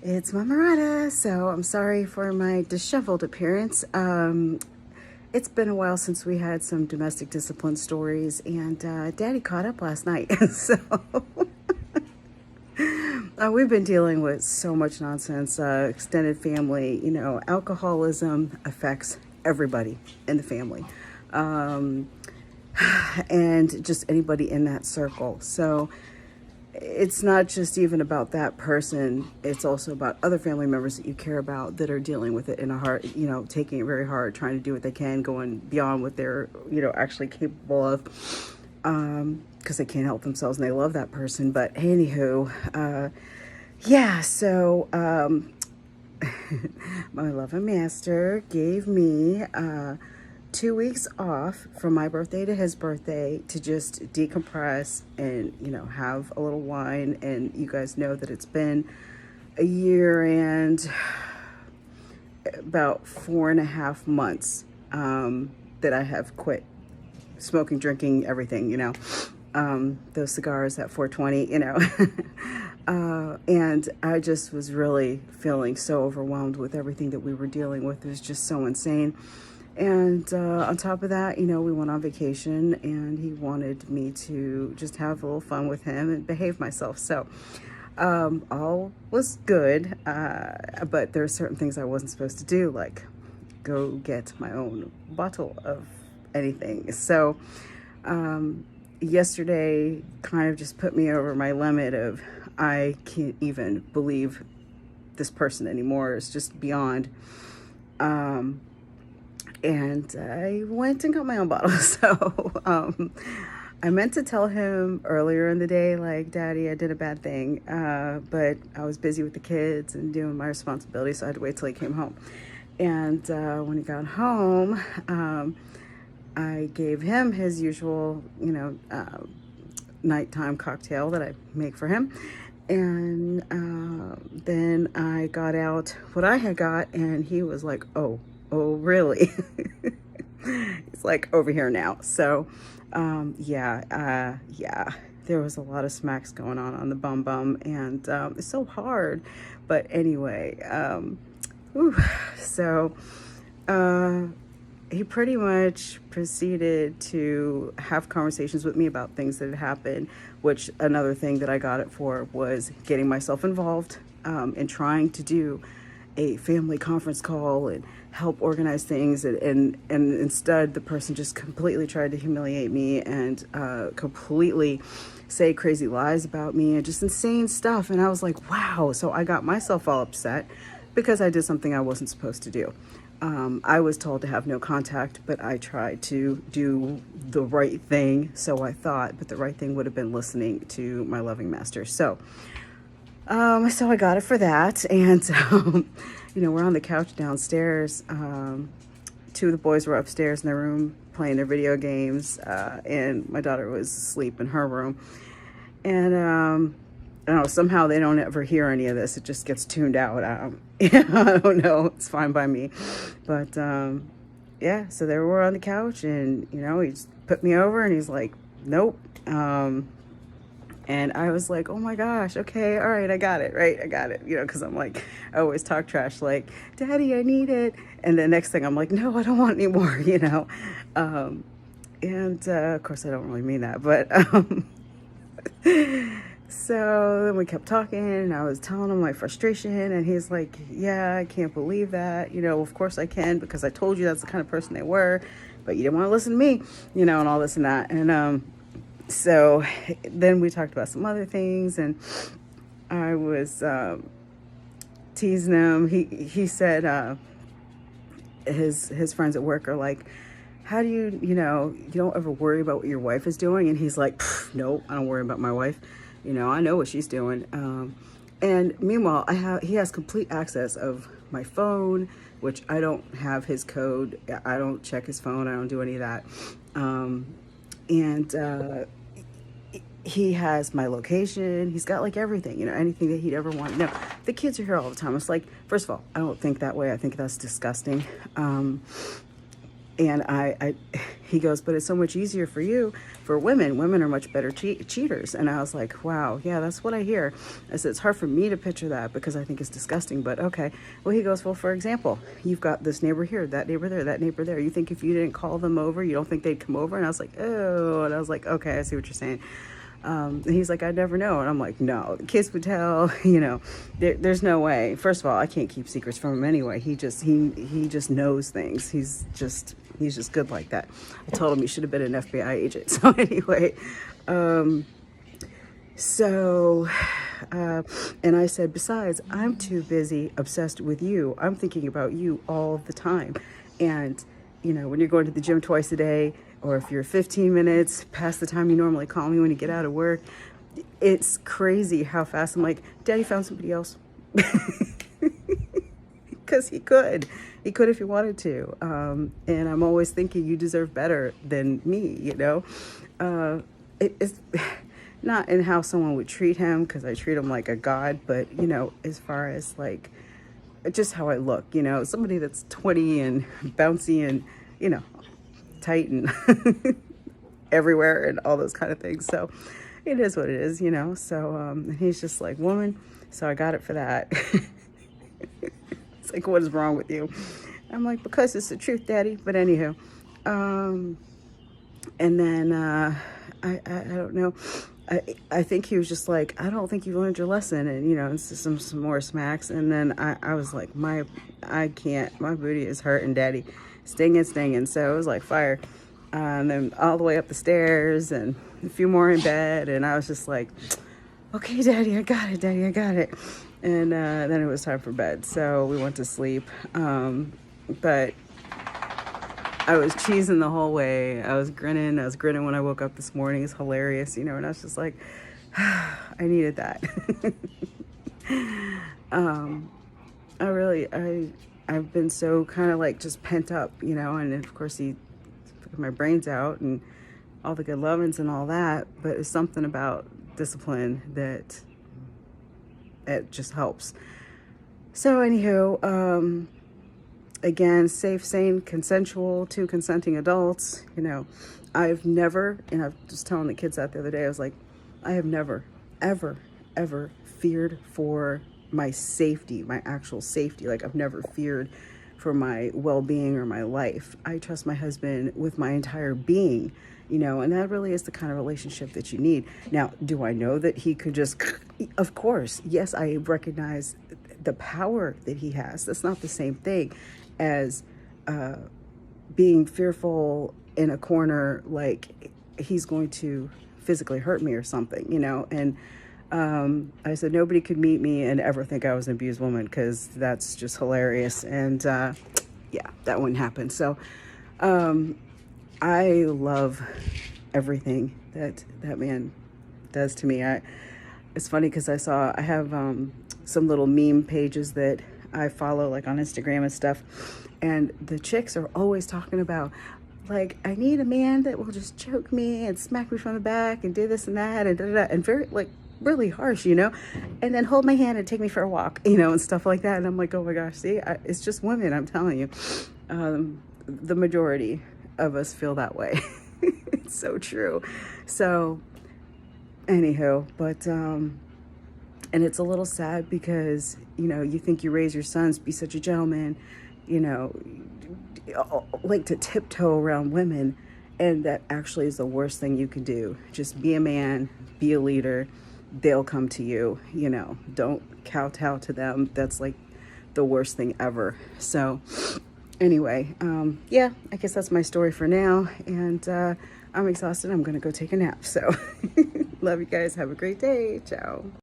It's Mama Radha, so I'm sorry for my disheveled appearance. It's been a while since we had some domestic discipline stories, and Daddy caught up last night. So we've been dealing with so much nonsense. Extended family, alcoholism affects everybody in the family, and just anybody in that circle. So it's not just even about that person, it's also about other family members that you care about that are dealing with it in a hard, taking it very hard, trying to do what they can, going beyond what they're actually capable of, because they can't help themselves and they love that person. But anywho, so my loving master gave me 2 weeks off from my birthday to his birthday to just decompress and, have a little wine. And you guys know that it's been a year and about 4.5 months that I have quit smoking, drinking, everything, those cigars at 420, and I just was really feeling so overwhelmed with everything that we were dealing with. It was just so insane. And on top of that, we went on vacation and he wanted me to just have a little fun with him and behave myself. So all was good, but there are certain things I wasn't supposed to do, like go get my own bottle of anything. So yesterday kind of just put me over my limit of I can't even believe this person anymore. It's just beyond. And I went and got my own bottle. So I meant to tell him earlier in the day, like, Daddy, I did a bad thing. But I was busy with the kids and doing my responsibilities, so I had to wait till he came home. And when he got home, I gave him his usual, nighttime cocktail that I make for him. And then I got out what I had got, and he was like, oh, really? It's like over here now. So, yeah, there was a lot of smacks going on the bum, and it's so hard. But anyway, so he pretty much proceeded to have conversations with me about things that had happened, which another thing that I got it for was getting myself involved in trying to do a family conference call and help organize things, and instead the person just completely tried to humiliate me and completely say crazy lies about me and just insane stuff. And I was like, wow. So I got myself all upset because I did something I wasn't supposed to do. I was told to have no contact, but I tried to do the right thing, so I thought, but the right thing would have been listening to my loving master. So I got it for that. And, we're on the couch downstairs. Two of the boys were upstairs in their room playing their video games. And my daughter was asleep in her room. And, I don't know, somehow they don't ever hear any of this. It just gets tuned out. I don't know. It's fine by me. But, so they were on the couch and, he just put me over and he's like, nope. And I was like, oh my gosh, okay, all right, I got it, right? I got it, because I'm like, I always talk trash, like, Daddy, I need it. And the next thing I'm like, no, I don't want any more, And of course, I don't really mean that, but so then we kept talking and I was telling him my frustration and he's like, yeah, I can't believe that. Of course I can, because I told you that's the kind of person they were, but you didn't want to listen to me, and all this and that. And so then we talked about some other things, and I was teasing him. He said his friends at work are like, how do you don't ever worry about what your wife is doing? And he's like, no, I don't worry about my wife. I know what she's doing. And meanwhile, he has complete access of my phone, which I don't have his code. I don't check his phone. I don't do any of that. He has my location. He's got like everything, anything that he'd ever want. Now, the kids are here all the time. It's like, first of all, I don't think that way. I think that's disgusting. And he goes, but it's so much easier for you, for women. Women are much better cheaters. And I was like, wow, yeah, that's what I hear. I said, it's hard for me to picture that because I think it's disgusting, but okay. Well, he goes, well, for example, you've got this neighbor here, that neighbor there, that neighbor there. You think if you didn't call them over, you don't think they'd come over? And I was like, oh, and I was like, okay, I see what you're saying. And he's like, I'd never know. And I'm like, no, the kids would tell, there's no way. First of all, I can't keep secrets from him anyway. He just knows things. He's just good like that. I told him he should have been an FBI agent. So anyway, and I said, besides, I'm too busy obsessed with you. I'm thinking about you all the time. And, when you're going to the gym twice a day, or if you're 15 minutes past the time you normally call me when you get out of work, it's crazy how fast I'm like, Daddy found somebody else. Because he could if he wanted to. And I'm always thinking you deserve better than me, It's not in how someone would treat him, because I treat him like a god, but, as far as like, just how I look, somebody that's 20 and bouncy and, tight and everywhere and all those kind of things. So it is what it is, So he's just like, woman, so I got it for that. It's like, what is wrong with you? I'm like, because it's the truth, Daddy. But anywho, and then I don't know. I think he was just like, I don't think you learned your lesson, and some more smacks. And then I was like, I can't. My booty is hurting, Daddy. Stinging. So it was like fire. And then all the way up the stairs and a few more in bed. And I was just like, okay, Daddy, I got it, Daddy, I got it. And then it was time for bed. So we went to sleep. But I was cheesing the whole way. I was grinning when I woke up this morning. It's hilarious, and I was just like, I needed that. I've been so kind of like just pent up, and of course he took my brains out and all the good lovings and all that, but it's something about discipline that it just helps. So anywho, again, safe, sane, consensual, two consenting adults. I've never, and I was just telling the kids that the other day, I was like, I have never, ever, ever feared for my safety, my actual safety. Like, I've never feared for my well-being or my life. I trust my husband with my entire being, and that really is the kind of relationship that you need. Now, do I know that he could just, of course, yes, I recognize the power that he has. That's not the same thing as being fearful in a corner, like he's going to physically hurt me or something, and I said, nobody could meet me and ever think I was an abused woman, because that's just hilarious. And yeah, that wouldn't happen. So I love everything that man does to me. It's funny because I have some little meme pages that I follow, like on Instagram and stuff, and the chicks are always talking about, like, I need a man that will just choke me and smack me from the back and do this and that and and very, like, really harsh, and then hold my hand and take me for a walk, and stuff like that. And I'm like, oh my gosh, see, it's just women, I'm telling you. The majority of us feel that way. It's so true. So anywho, but and it's a little sad because you think you raise your sons be such a gentleman, like to tiptoe around women, and that actually is the worst thing you can do. Just be a man, be a leader. They'll come to you, don't kowtow to them. That's like the worst thing ever. So anyway, yeah, I guess that's my story for now. And I'm exhausted. I'm going to go take a nap. So love you guys. Have a great day. Ciao.